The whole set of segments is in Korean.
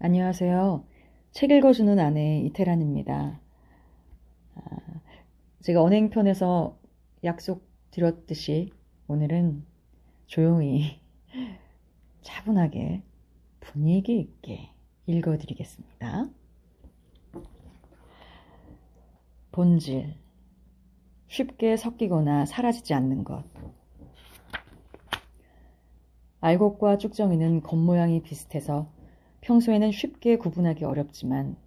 안녕하세요. 책 읽어주는 아내 이태란입니다. 제가 언행편에서 약속드렸듯이 오늘은 조용히 차분하게 분위기 있게 읽어드리겠습니다. 본질, 쉽게 섞이거나 사라지지 않는 것. 알곡과 쭉정이는 겉모양이 비슷해서 평소에는 쉽게 구분하기 어렵지만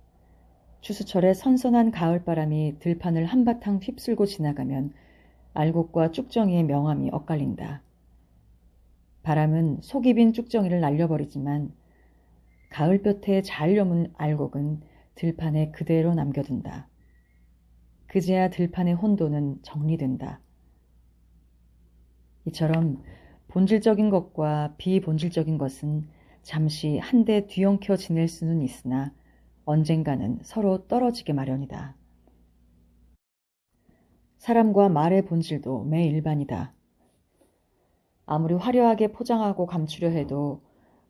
추수철에 선선한 가을바람이 들판을 한바탕 휩쓸고 지나가면 알곡과 쭉정이의 명암이 엇갈린다. 바람은 속이 빈 쭉정이를 날려버리지만 가을볕에 잘 여문 알곡은 들판에 그대로 남겨둔다. 그제야 들판의 혼돈은 정리된다. 이처럼 본질적인 것과 비본질적인 것은 잠시 한데 뒤엉켜 지낼 수는 있으나 언젠가는 서로 떨어지게 마련이다. 사람과 말의 본질도 매일반이다. 아무리 화려하게 포장하고 감추려 해도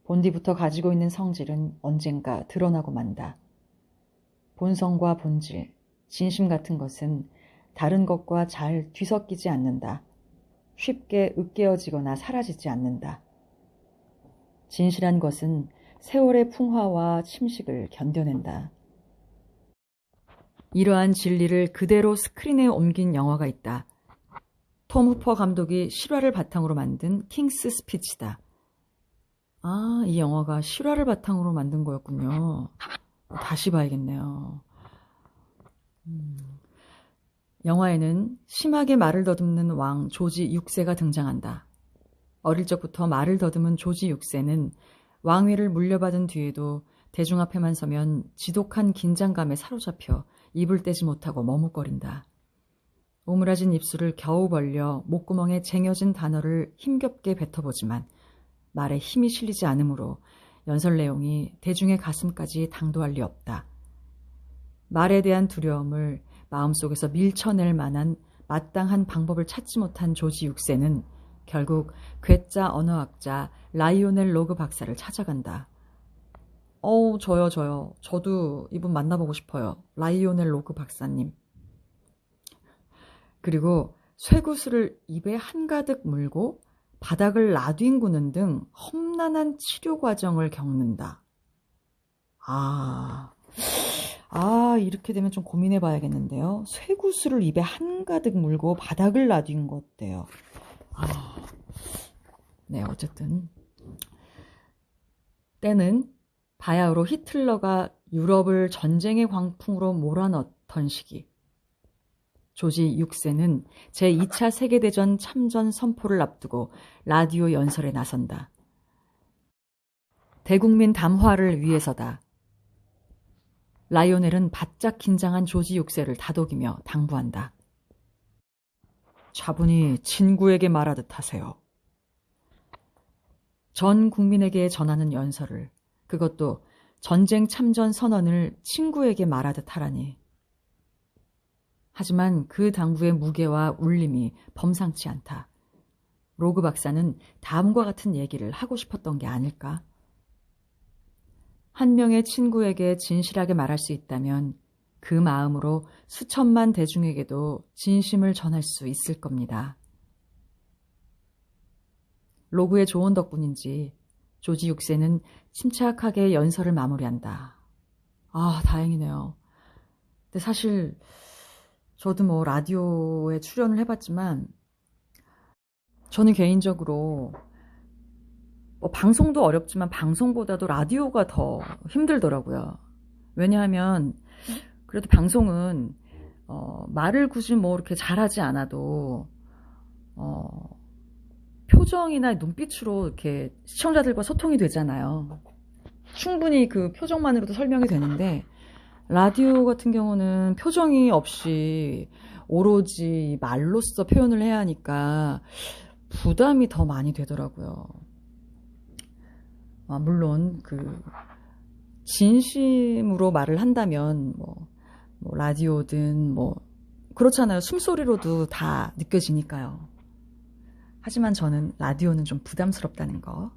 본디부터 가지고 있는 성질은 언젠가 드러나고 만다. 본성과 본질, 진심 같은 것은 다른 것과 잘 뒤섞이지 않는다. 쉽게 으깨어지거나 사라지지 않는다. 진실한 것은 세월의 풍화와 침식을 견뎌낸다. 이러한 진리를 그대로 스크린에 옮긴 영화가 있다. 톰 후퍼 감독이 실화를 바탕으로 만든 킹스 스피치다. 이 영화가 실화를 바탕으로 만든 거였군요. 다시 봐야겠네요. 영화에는 심하게 말을 더듬는 왕 조지 6세가 등장한다. 어릴 적부터 말을 더듬은 조지 6세는 왕위를 물려받은 뒤에도 대중 앞에만 서면 지독한 긴장감에 사로잡혀 입을 떼지 못하고 머뭇거린다. 오므라진 입술을 겨우 벌려 목구멍에 쟁여진 단어를 힘겹게 뱉어보지만 말에 힘이 실리지 않으므로 연설 내용이 대중의 가슴까지 당도할 리 없다. 말에 대한 두려움을 마음속에서 밀쳐낼 만한 마땅한 방법을 찾지 못한 조지 6세는 결국 괴짜 언어학자 라이오넬 로그 박사를 찾아간다. 저요. 저도 이분 만나보고 싶어요. 라이오넬 로그 박사님. 그리고 쇠구슬을 입에 한가득 물고 바닥을 나뒹구는 등 험난한 치료 과정을 겪는다. 이렇게 되면 좀 고민해 봐야겠는데요. 쇠구슬을 입에 한가득 물고 바닥을 나뒹군 어때요? 네, 어쨌든 때는 바야흐로 히틀러가 유럽을 전쟁의 광풍으로 몰아넣던 시기. 조지 6세는 제2차 세계대전 참전 선포를 앞두고 라디오 연설에 나선다. 대국민 담화를 위해서다. 라이오넬은 바짝 긴장한 조지 6세를 다독이며 당부한다. 차분히 친구에게 말하듯 하세요. 전 국민에게 전하는 연설을, 그것도 전쟁 참전 선언을 친구에게 말하듯 하라니. 하지만 그 당부의 무게와 울림이 범상치 않다. 로그 박사는 다음과 같은 얘기를 하고 싶었던 게 아닐까? 한 명의 친구에게 진실하게 말할 수 있다면 그 마음으로 수천만 대중에게도 진심을 전할 수 있을 겁니다. 로그의 조언 덕분인지 조지 6세는 침착하게 연설을 마무리한다. 다행이네요. 근데 사실 저도 라디오에 출연을 해봤지만 저는 개인적으로 방송도 어렵지만 방송보다도 라디오가 더 힘들더라고요. 왜냐하면 그래도 방송은 말을 굳이 이렇게 잘하지 않아도 표정이나 눈빛으로 이렇게 시청자들과 소통이 되잖아요. 충분히 그 표정만으로도 설명이 되는데 라디오 같은 경우는 표정이 없이 오로지 말로써 표현을 해야 하니까 부담이 더 많이 되더라고요. 물론 진심으로 말을 한다면 라디오든 그렇잖아요. 숨소리로도 다 느껴지니까요. 하지만 저는 라디오는 좀 부담스럽다는 거.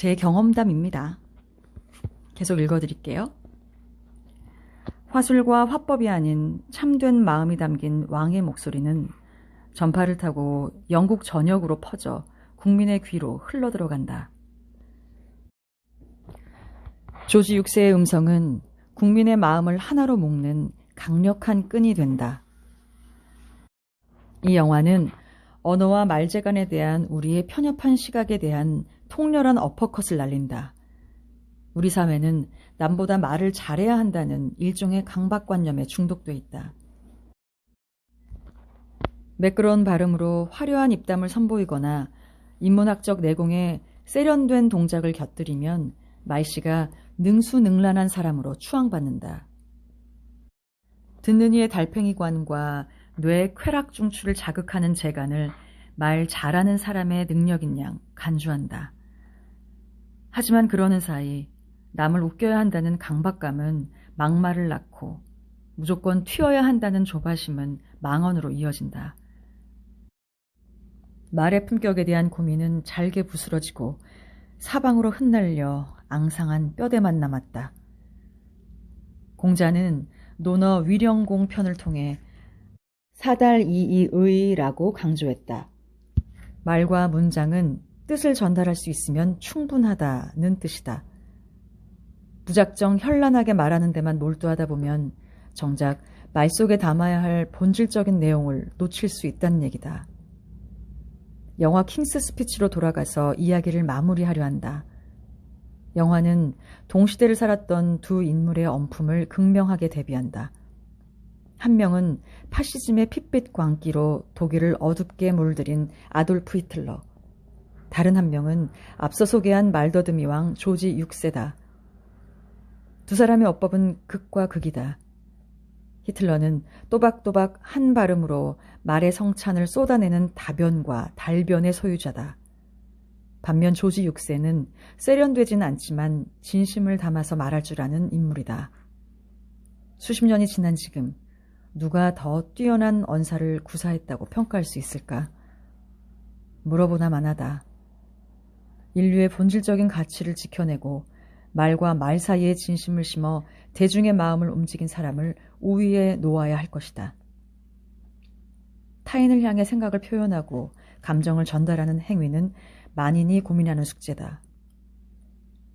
제 경험담입니다. 계속 읽어드릴게요. 화술과 화법이 아닌 참된 마음이 담긴 왕의 목소리는 전파를 타고 영국 전역으로 퍼져 국민의 귀로 흘러들어간다. 조지 6세의 음성은 국민의 마음을 하나로 묶는 강력한 끈이 된다. 이 영화는 언어와 말재간에 대한 우리의 편협한 시각에 대한 통렬한 어퍼컷을 날린다. 우리 사회는 남보다 말을 잘해야 한다는 일종의 강박관념에 중독돼 있다. 매끄러운 발음으로 화려한 입담을 선보이거나 인문학적 내공에 세련된 동작을 곁들이면 말씨가 능수능란한 사람으로 추앙받는다. 듣는 이의 달팽이관과 뇌 쾌락 중추를 자극하는 재간을 말 잘하는 사람의 능력인 양 간주한다. 하지만 그러는 사이 남을 웃겨야 한다는 강박감은 막말을 낳고 무조건 튀어야 한다는 조바심은 망언으로 이어진다. 말의 품격에 대한 고민은 잘게 부스러지고 사방으로 흩날려 앙상한 뼈대만 남았다. 공자는 논어 위령공 편을 통해 사달이의라고 강조했다. 말과 문장은 뜻을 전달할 수 있으면 충분하다는 뜻이다. 무작정 현란하게 말하는 데만 몰두하다 보면 정작 말 속에 담아야 할 본질적인 내용을 놓칠 수 있다는 얘기다. 영화 킹스 스피치로 돌아가서 이야기를 마무리하려 한다. 영화는 동시대를 살았던 두 인물의 엄품을 극명하게 대비한다. 한 명은 파시즘의 핏빛 광기로 독일을 어둡게 물들인 아돌프 히틀러. 다른 한 명은 앞서 소개한 말더듬이 왕 조지 6세다. 두 사람의 어법은 극과 극이다. 히틀러는 또박또박 한 발음으로 말의 성찬을 쏟아내는 다변과 달변의 소유자다. 반면 조지 6세는 세련되진 않지만 진심을 담아서 말할 줄 아는 인물이다. 수십 년이 지난 지금 누가 더 뛰어난 언사를 구사했다고 평가할 수 있을까? 물어보나 마나다. 인류의 본질적인 가치를 지켜내고 말과 말 사이에 진심을 심어 대중의 마음을 움직인 사람을 우위에 놓아야 할 것이다. 타인을 향해 생각을 표현하고 감정을 전달하는 행위는 만인이 고민하는 숙제다.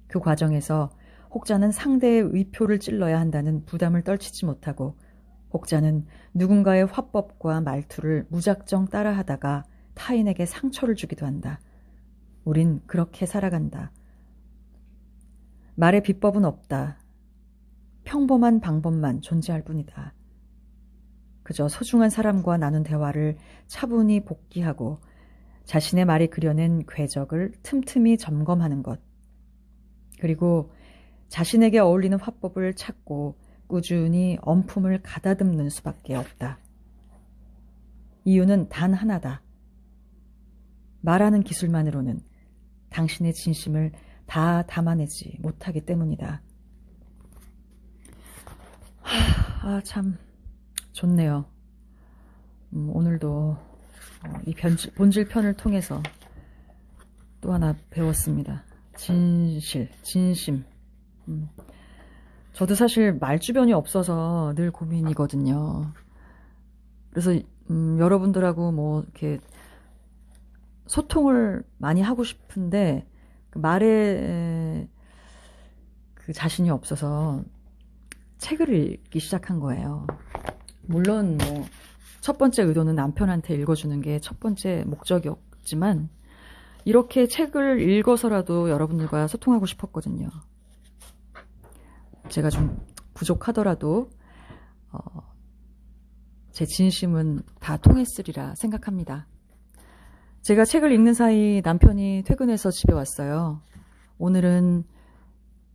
그 과정에서 혹자는 상대의 의표를 찔러야 한다는 부담을 떨치지 못하고 혹자는 누군가의 화법과 말투를 무작정 따라하다가 타인에게 상처를 주기도 한다. 우린 그렇게 살아간다. 말의 비법은 없다. 평범한 방법만 존재할 뿐이다. 그저 소중한 사람과 나눈 대화를 차분히 복기하고 자신의 말이 그려낸 궤적을 틈틈이 점검하는 것. 그리고 자신에게 어울리는 화법을 찾고 꾸준히 엄품을 가다듬는 수밖에 없다. 이유는 단 하나다. 말하는 기술만으로는 당신의 진심을 다 담아내지 못하기 때문이다. 참 좋네요. 오늘도 이 본질 편을 통해서 또 하나 배웠습니다. 진심. 저도 사실 말주변이 없어서 늘 고민이거든요. 그래서 여러분들하고 뭐 이렇게 소통을 많이 하고 싶은데 그 말에 그 자신이 없어서 책을 읽기 시작한 거예요. 물론 뭐 첫 번째 의도는 남편한테 읽어주는 게 첫 번째 목적이었지만 이렇게 책을 읽어서라도 여러분들과 소통하고 싶었거든요. 제가 좀 부족하더라도 제 진심은 다 통했으리라 생각합니다. 제가 책을 읽는 사이 남편이 퇴근해서 집에 왔어요. 오늘은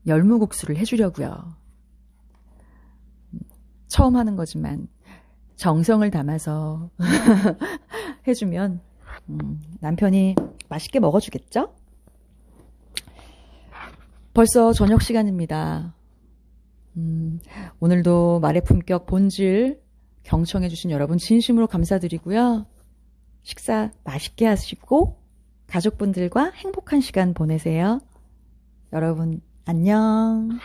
열무국수를 해주려고요. 처음 하는 거지만 정성을 담아서 해주면 남편이 맛있게 먹어주겠죠? 벌써 저녁 시간입니다. 오늘도 말의 품격 본질 경청해주신 여러분 진심으로 감사드리고요. 식사 맛있게 하시고 가족분들과 행복한 시간 보내세요. 여러분, 안녕.